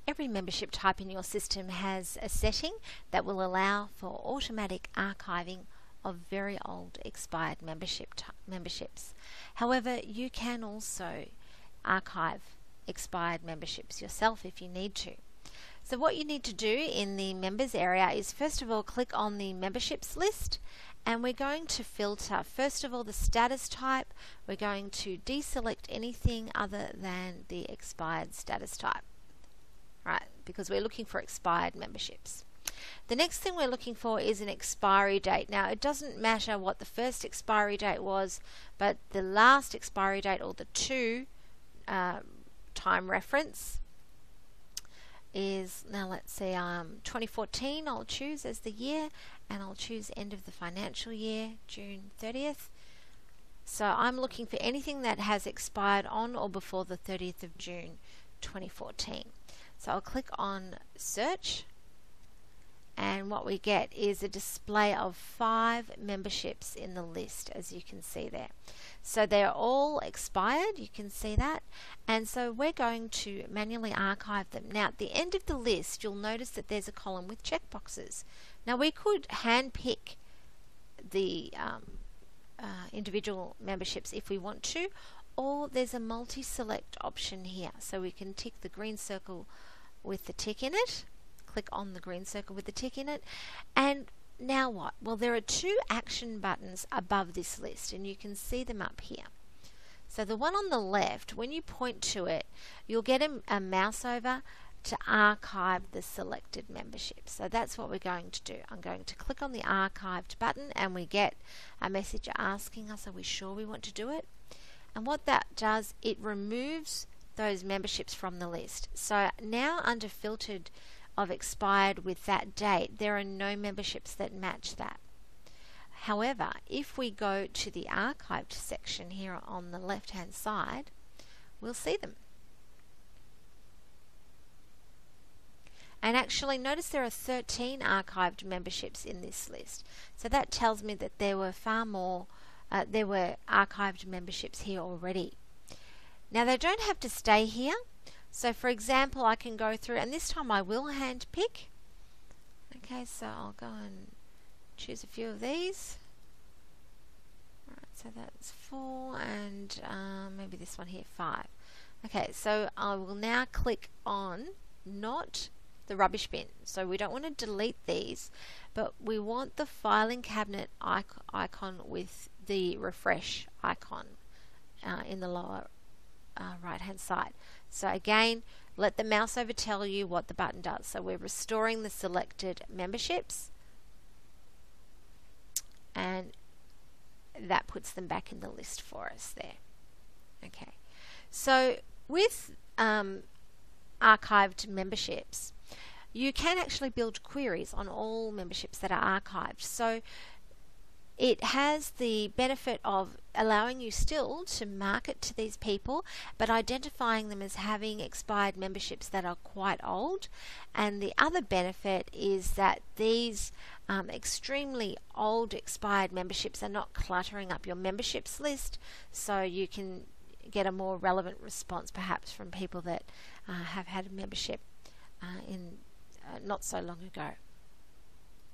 Every membership type in your system has a setting that will allow for automatic archiving of very old expired memberships. However, you can also archive expired memberships yourself if you need to. So what you need to do in the members area is first of all click on the memberships list, and we're going to filter first of all the status type. We're going to deselect anything other than the expired status type, right, because we're looking for expired memberships. The next thing we're looking for is an expiry date. Now, it doesn't matter what the first expiry date was, but the last expiry date, or the to time reference, is, now let's see, 2014 I'll choose as the year, and I'll choose end of the financial year, June 30th. So I'm looking for anything that has expired on or before the 30th of June 2014. So I'll click on search, and what we get is a display of 5 memberships in the list, as you can see there. So they're all expired, you can see that, and so we're going to manually archive them. Now at the end of the list you'll notice that there's a column with checkboxes. Now we could hand pick the individual memberships if we want to, or there's a multi-select option here, so we can tick the green circle with the tick in it. Click on the green circle with the tick in it, and now what? Well, there are 2 action buttons above this list, and you can see them up here. So the one on the left, when you point to it, you'll get a mouse over to archive the selected membership. So that's what we're going to do. I'm going to click on the archived button, and we get a message asking us, are we sure we want to do it? And what that does, it removes those memberships from the list. So now under filtered of expired with that date, there are no memberships that match that. However, if we go to the archived section here on the left hand side, we'll see them. And actually notice there are 13 archived memberships in this list. So that tells me that there were far more, there were archived memberships here already. Now they don't have to stay here. So for example, I can go through, and this time I will hand pick. Okay, so I'll go and choose a few of these. Alright, so that's 4, and maybe this one here, 5. Okay, so I will now click on not the rubbish bin. So we don't want to delete these, but we want the filing cabinet icon with the refresh icon in the lower right hand side. So again, let the mouse over tell you what the button does. So we're restoring the selected memberships, and that puts them back in the list for us there. Okay, so with archived memberships, you can actually build queries on all memberships that are archived. So it has the benefit of allowing you still to market to these people, but identifying them as having expired memberships that are quite old. And the other benefit is that these extremely old expired memberships are not cluttering up your memberships list, so you can get a more relevant response perhaps from people that have had a membership in not so long ago.